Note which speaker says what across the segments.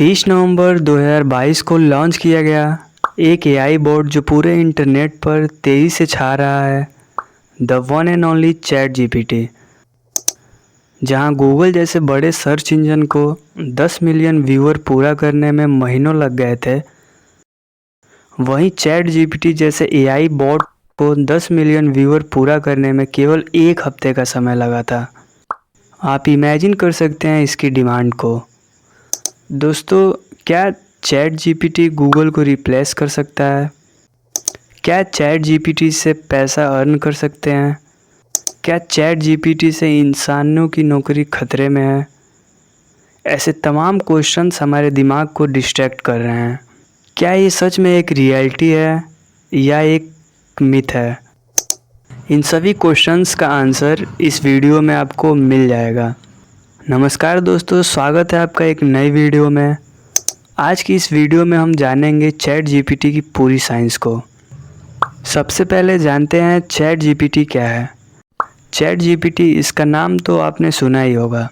Speaker 1: 30 नवंबर 2022 को लॉन्च किया गया एक एआई बॉट जो पूरे इंटरनेट पर तेज़ी से छा रहा है, the one and only chat GPT. जहां गूगल जैसे बड़े सर्च इंजन को 10 मिलियन व्यूअर पूरा करने में महीनों लग गए थे, वहीं चैट जीपीटी जैसे एआई बॉट को 10 मिलियन व्यूअर पूरा करने में केवल 1 हफ्ते का समय लगा था। आप इमेजिन कर सकते हैं इसकी डिमांड को। दोस्तों, क्या चैट जीपीटी गूगल को रिप्लेस कर सकता है? क्या चैट जीपीटी से पैसा अर्न कर सकते हैं? क्या चैट जीपीटी से इंसानों की नौकरी खतरे में है? ऐसे तमाम क्वेश्चंस हमारे दिमाग को डिस्ट्रैक्ट कर रहे हैं। क्या ये सच में एक रियलिटी है या एक मिथ है? इन सभी क्वेश्चंस का आंसर इस वीडियो में आपको मिल जाएगा। नमस्कार दोस्तों, स्वागत है आपका एक नई वीडियो में। आज की इस वीडियो में हम जानेंगे चैट जीपीटी की पूरी साइंस को। सबसे पहले जानते हैं चैट जीपीटी क्या है। चैट जीपीटी, इसका नाम तो आपने सुना ही होगा।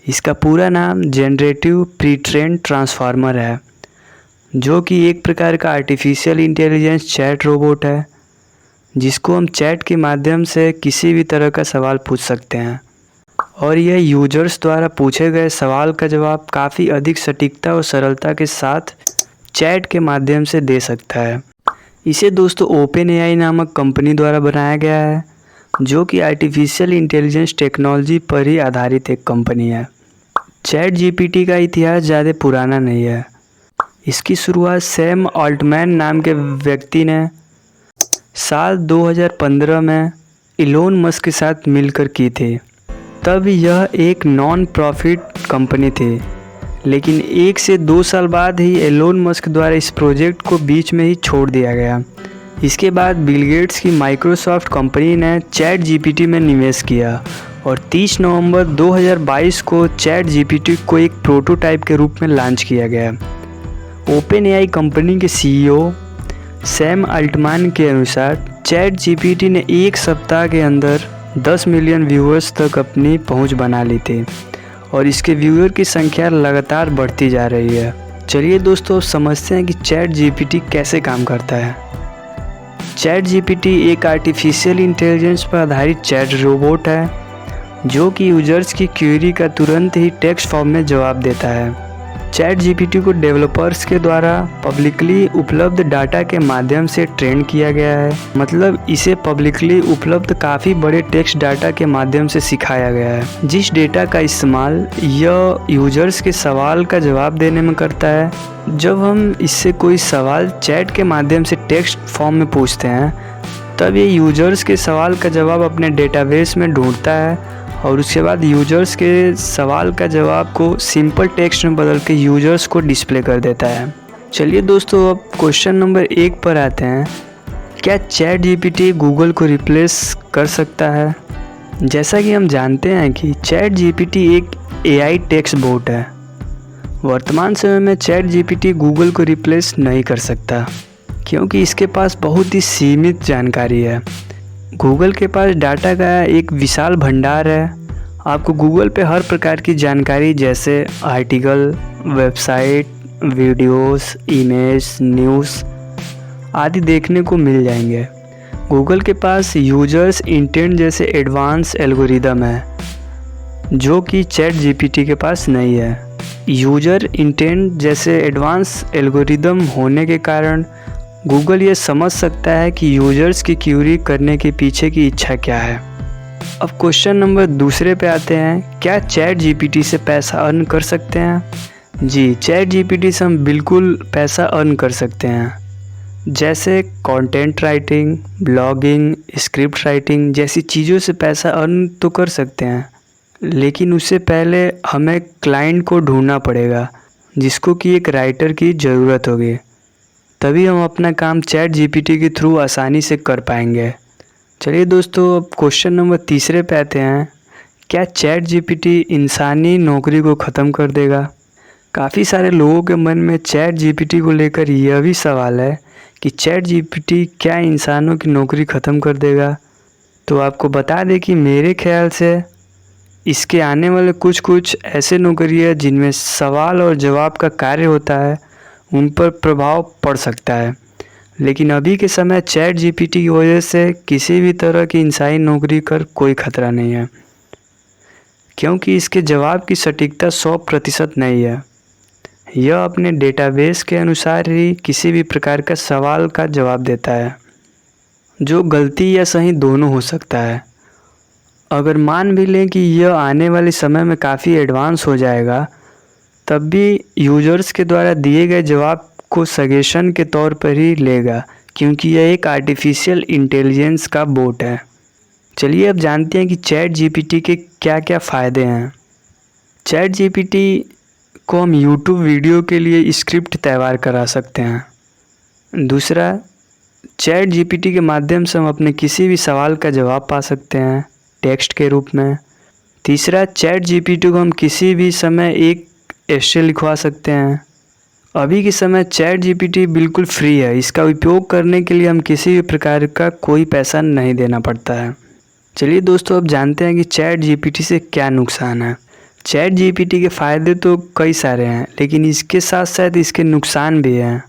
Speaker 1: इसका पूरा नाम जनरेटिव प्री ट्रेन्ड ट्रांसफार्मर है, जो कि एक प्रकार का आर्टिफिशियल इंटेलिजेंस चैट रोबोट है, जिसको हम चैट के माध्यम से किसी भी तरह का सवाल पूछ सकते हैं और यह यूजर्स द्वारा पूछे गए सवाल का जवाब काफ़ी अधिक सटीकता और सरलता के साथ चैट के माध्यम से दे सकता है। इसे दोस्तों ओपन एआई नामक कंपनी द्वारा बनाया गया है, जो कि आर्टिफिशियल इंटेलिजेंस टेक्नोलॉजी पर ही आधारित एक कंपनी है। चैट जीपीटी का इतिहास ज़्यादा पुराना नहीं है। इसकी शुरुआत सैम ऑल्टमैन नाम के व्यक्ति ने साल 2015 में इलोन मस्क के साथ मिलकर की थी। तब यह एक नॉन प्रॉफिट कंपनी थी, लेकिन 1 से 2 साल बाद ही एलोन मस्क द्वारा इस प्रोजेक्ट को बीच में ही छोड़ दिया गया। इसके बाद बिल गेट्स की माइक्रोसॉफ्ट कंपनी ने चैट जीपीटी में निवेश किया और 30 नवंबर 2022 को चैट जीपीटी को एक प्रोटोटाइप के रूप में लॉन्च किया गया। ओपन एआई कंपनी के सीईओ सैम अल्टमैन के अनुसार चैट जीपीटी ने 1 सप्ताह के अंदर 10 मिलियन व्यूअर्स तक अपनी पहुंच बना ली थी और इसके व्यूअर की संख्या लगातार बढ़ती जा रही है। चलिए दोस्तों, समझते हैं कि चैट जीपीटी कैसे काम करता है। चैट जीपीटी एक आर्टिफिशियल इंटेलिजेंस पर आधारित चैट रोबोट है, जो कि यूजर्स की क्वेरी का तुरंत ही टेक्स्ट फॉर्म में जवाब देता है। चैट जीपीटी को डेवलपर्स के द्वारा पब्लिकली उपलब्ध डाटा के माध्यम से ट्रेन किया गया है। मतलब इसे पब्लिकली उपलब्ध काफ़ी बड़े टेक्स्ट डाटा के माध्यम से सिखाया गया है, जिस डेटा का इस्तेमाल यह यूजर्स के सवाल का जवाब देने में करता है। जब हम इससे कोई सवाल चैट के माध्यम से टेक्स्ट फॉर्म में पूछते हैं, तब ये यूजर्स के सवाल का जवाब अपने डेटाबेस में ढूंढता है और उसके बाद यूजर्स के सवाल का जवाब को सिंपल टेक्स्ट में बदल के यूजर्स को डिस्प्ले कर देता है। चलिए दोस्तों, अब क्वेश्चन नंबर 1 पर आते हैं। क्या चैट जीपीटी गूगल को रिप्लेस कर सकता है? जैसा कि हम जानते हैं कि चैट जीपीटी एक एआई टेक्स्ट बॉट है। वर्तमान समय में चैट जीपीटी गूगल को रिप्लेस नहीं कर सकता, क्योंकि इसके पास बहुत ही सीमित जानकारी है। गूगल के पास डाटा का एक विशाल भंडार है। आपको गूगल पे हर प्रकार की जानकारी जैसे article, website, videos, image, news आदि देखने को मिल जाएंगे। गूगल के पास यूजर्स इंटेंट जैसे एडवांस एल्गोरिदम है, जो कि चैट जीपीटी के पास नहीं है। यूजर इंटेंट जैसे एडवांस एल्गोरिदम होने के कारण गूगल ये समझ सकता है कि यूजर्स की क्वेरी करने के पीछे की इच्छा क्या है। अब क्वेश्चन नंबर 2 पे आते हैं। क्या चैट जीपीटी से पैसा अर्न कर सकते हैं? जी, चैट जीपीटी से हम बिल्कुल पैसा अर्न कर सकते हैं, जैसे content writing, blogging, script writing जैसी चीज़ों से पैसा अर्न तो कर सकते हैं, लेकिन उससे पहले हमें क्लाइंट को ढूंढना पड़ेगा, जिसको कि एक राइटर की ज़रूरत होगी। तभी हम अपना काम चैट जीपीटी के थ्रू आसानी से कर पाएंगे। चलिए दोस्तों, अब क्वेश्चन नंबर 3 पे आते हैं। क्या चैट जीपीटी इंसानी नौकरी को ख़त्म कर देगा? काफ़ी सारे लोगों के मन में चैट जीपीटी को लेकर यह भी सवाल है कि चैट जीपीटी क्या इंसानों की नौकरी ख़त्म कर देगा? तो आपको बता दें कि मेरे ख्याल से इसके आने वाले कुछ कुछ ऐसे नौकरियां जिनमें सवाल और जवाब का कार्य होता है उन पर प्रभाव पड़ सकता है। लेकिन अभी के समय चैट जीपीटी की वजह से किसी भी तरह की इंसानी नौकरी कर कोई खतरा नहीं है, क्योंकि इसके जवाब की सटीकता 100% नहीं है। यह अपने डेटाबेस के अनुसार ही किसी भी प्रकार का सवाल का जवाब देता है, जो गलती या सही दोनों हो सकता है। अगर मान भी लें कि यह आने वाले समय में काफ़ी एडवांस हो जाएगा, तब भी यूजर्स के द्वारा दिए गए जवाब को सजेशन के तौर पर ही लेगा, क्योंकि यह एक आर्टिफिशियल इंटेलिजेंस का बोट है। चलिए अब जानते हैं कि चैट जीपीटी के क्या क्या फ़ायदे हैं। चैट जीपीटी को हम यूट्यूब वीडियो के लिए स्क्रिप्ट तैयार करा सकते हैं। दूसरा, चैट जीपीटी के माध्यम से हम अपने किसी भी सवाल का जवाब पा सकते हैं टेक्स्ट के रूप में। तीसरा, चैट जीपीटी को हम किसी भी समय एक एस्से लिखवा सकते हैं। अभी के समय चैट जीपीटी बिल्कुल फ्री है। इसका उपयोग करने के लिए हम किसी भी प्रकार का कोई पैसा नहीं देना पड़ता है। चलिए दोस्तों, अब जानते हैं कि चैट जीपीटी से क्या नुकसान है। चैट जीपीटी के फ़ायदे तो कई सारे हैं, लेकिन इसके साथ साथ इसके नुकसान भी हैं।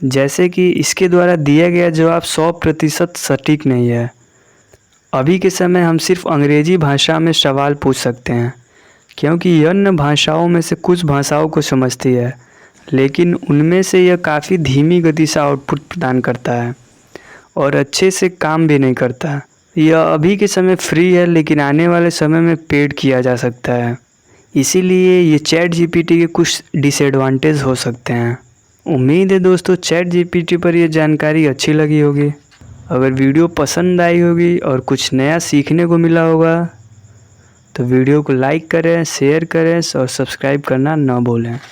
Speaker 1: जैसे कि इसके द्वारा दिया गया जवाब 100% सटीक नहीं है। अभी के समय हम सिर्फ अंग्रेजी भाषा में सवाल पूछ सकते हैं, क्योंकि अन्य भाषाओं में से कुछ भाषाओं को समझती है, लेकिन उनमें से यह काफ़ी धीमी गति से आउटपुट प्रदान करता है और अच्छे से काम भी नहीं करता। यह अभी के समय फ्री है, लेकिन आने वाले समय में पेड किया जा सकता है। इसीलिए ये चैट जीपीटी के कुछ डिसएडवांटेज हो सकते हैं। उम्मीद है दोस्तों चैट जीपीटी पर यह जानकारी अच्छी लगी होगी। अगर वीडियो पसंद आई होगी और कुछ नया सीखने को मिला होगा तो वीडियो को लाइक करें, शेयर करें और सब्सक्राइब करना ना भूलें।